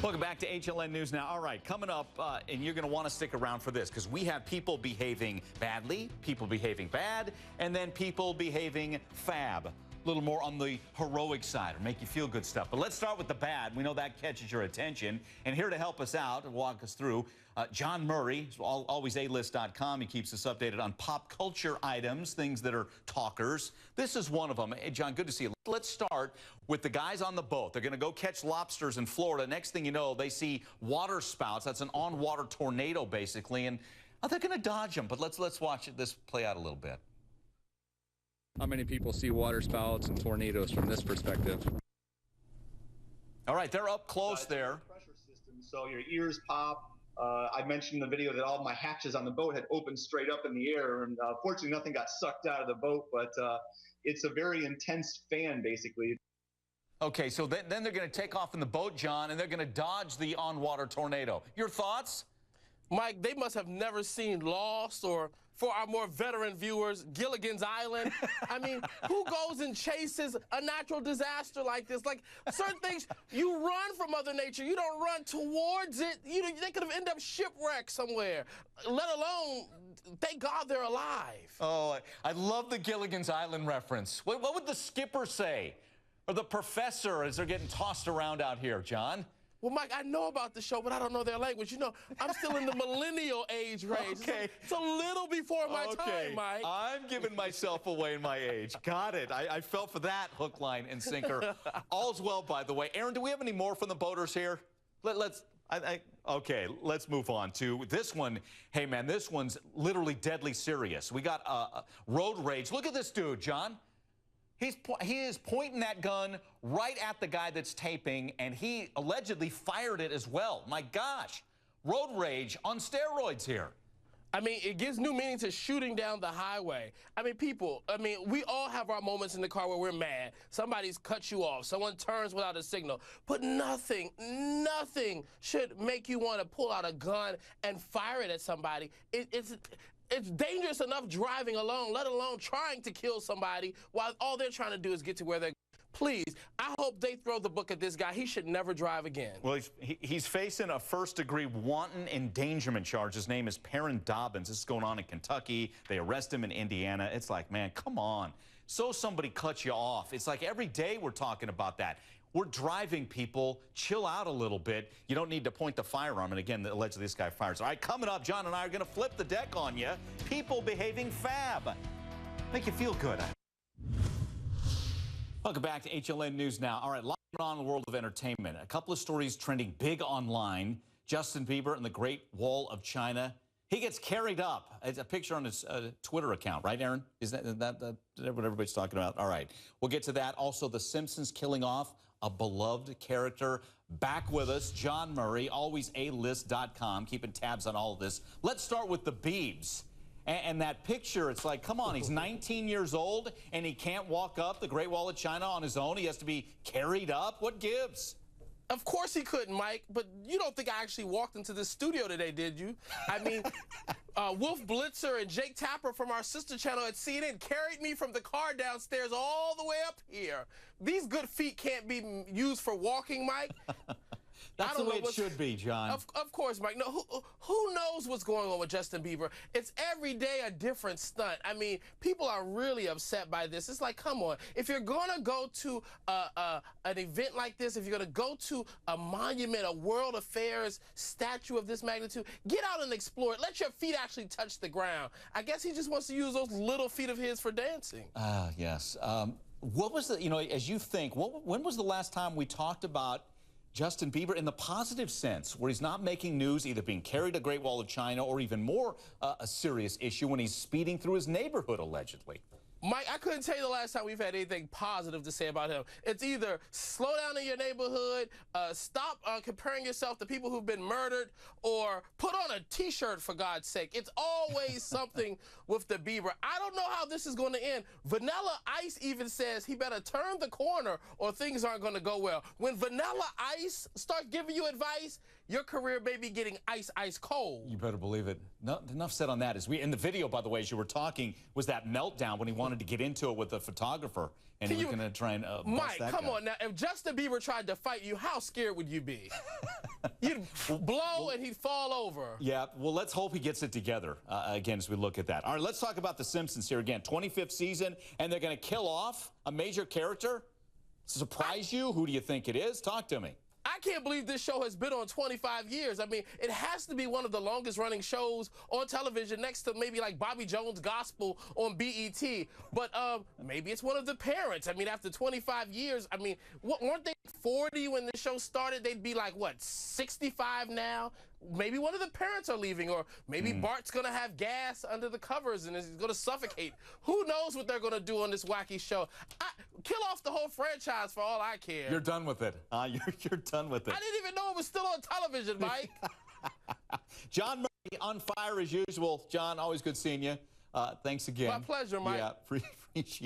Welcome back to HLN News Now. All right, coming up, and you're going to want to stick around for this because we have people behaving badly, people behaving bad, and then people behaving fab. A little more on the heroic side or make you feel good stuff. But let's start with the bad. We know that catches your attention. And here to help us out and walk us through, Jawn Murray, always alist.com. He keeps us updated on pop culture items, things that are talkers. This is one of them. Hey, John, good to see you. Let's start with the guys on the boat. They're going to go catch lobsters in Florida. Next thing you know, they see water spouts. That's an on-water tornado, basically. And they're going to dodge them. But let's watch this play out a little bit. How many people see water spouts and tornadoes from this perspective? All right, they're up close there. Pressure system, so your ears pop. I mentioned in the video that all my hatches on the boat had opened straight up in the air, and fortunately nothing got sucked out of the boat, but it's a very intense fan, basically. Okay, so then they're going to take off in the boat, John, and they're going to dodge the on-water tornado. Your thoughts? Mike, they must have never seen Lost, or for our more veteran viewers, Gilligan's Island. I mean, who goes and chases a natural disaster like this? Like, certain things, you run from Mother Nature. You don't run towards it. They could have ended up shipwrecked somewhere, let alone, thank God they're alive. Oh, I love the Gilligan's Island reference. What would the skipper say? Or the professor as they're getting tossed around out here, John? Well, Mike, I know about the show, but I don't know their language. You know, I'm still in the millennial age range. Okay. It's a little before my time, Mike. I'm giving myself away in my age. Got it. I fell for that hook, line, and sinker. All's well, by the way. Aaron, do we have any more from the boaters here? Okay, let's move on to this one. Hey, man, this one's literally deadly serious. We got road rage. Look at this dude, John. He is pointing that gun right at the guy that's taping, and he allegedly fired it as well. My gosh, road rage on steroids here. I mean, it gives new meaning to shooting down the highway. I mean, we all have our moments in the car where we're mad. Somebody's cut you off. Someone turns without a signal. But nothing should make you want to pull out a gun and fire it at somebody. It's dangerous enough driving alone, let alone trying to kill somebody while all they're trying to do is get to where they're. Please, I hope they throw the book at this guy. He should never drive again. Well, he's facing a first-degree wanton endangerment charge. His name is Perrin Dobbins. This is going on in Kentucky. They arrest him in Indiana. It's like, man, come on. So somebody cuts you off. It's like every day we're talking about that. We're driving, people. Chill out a little bit. You don't need to point the firearm. And again, allegedly this guy fires. All right, coming up, John and I are going to flip the deck on you. People behaving fab. Make you feel good. Welcome back to HLN News Now. All right, lots on in the world of entertainment. A couple of stories trending big online. Justin Bieber and the Great Wall of China. He gets carried up. It's a picture on his Twitter account, right, Aaron? Is that what everybody's talking about? All right. We'll get to that. Also, The Simpsons killing off a beloved character. Back with us, Jawn Murray, always alist.com, keeping tabs on all of this. Let's start with the Biebs. And that picture, it's like, come on, he's 19 years old, and he can't walk up the Great Wall of China on his own. He has to be carried up. What gives? Of course he couldn't, Mike, but you don't think I actually walked into this studio today, did you? I mean, Wolf Blitzer and Jake Tapper from our sister channel at CNN carried me from the car downstairs all the way up here. These good feet can't be used for walking, Mike. That's the way it should be, John. Of course, Mike. No, who knows what's going on with Justin Bieber? It's every day a different stunt. I mean, people are really upset by this. It's like, come on. If you're going to go to an event like this, if you're going to go to a monument, a World Affairs statue of this magnitude, get out and explore it. Let your feet actually touch the ground. I guess he just wants to use those little feet of his for dancing. Yes. What was the, as you think, when was the last time we talked about Justin Bieber in the positive sense, where he's not making news, either being carried to Great Wall of China or even more a serious issue when he's speeding through his neighborhood, allegedly? Mike, I couldn't tell you the last time we've had anything positive to say about him. It's either slow down in your neighborhood, stop comparing yourself to people who've been murdered, or put on a T-shirt, for God's sake. It's always something with the Bieber. I don't know how this is going to end. Vanilla Ice even says he better turn the corner or things aren't going to go well. When Vanilla Ice starts giving you advice, your career may be getting ice cold. You better believe it. No, enough said on that. In the video, by the way, as you were talking, was that meltdown when he wanted to get into it with the photographer, and he was going to try and bust Mike, that come guy. on now. If Justin Bieber tried to fight you, how scared would you be? You'd blow and he'd fall over. Yeah, well, let's hope he gets it together again as we look at that. All right, let's talk about The Simpsons here again. 25th season, and they're going to kill off a major character? Surprise you? Who do you think it is? Talk to me. I can't believe this show has been on 25 years. I mean, it has to be one of the longest running shows on television next to maybe like Bobby Jones Gospel on BET. But maybe it's one of the parents. I mean, after 25 years, I mean, weren't they 40 when the show started? They'd be like, what, 65 now? Maybe one of the parents are leaving, or maybe Bart's going to have gas under the covers and is going to suffocate. Who knows what they're going to do on this wacky show? Kill off the whole franchise for all I care. You're done with it. You're done with it. I didn't even know it was still on television, Mike. John Murray on fire as usual. John, always good seeing you. Thanks again. My pleasure, Mike. Yeah, appreciate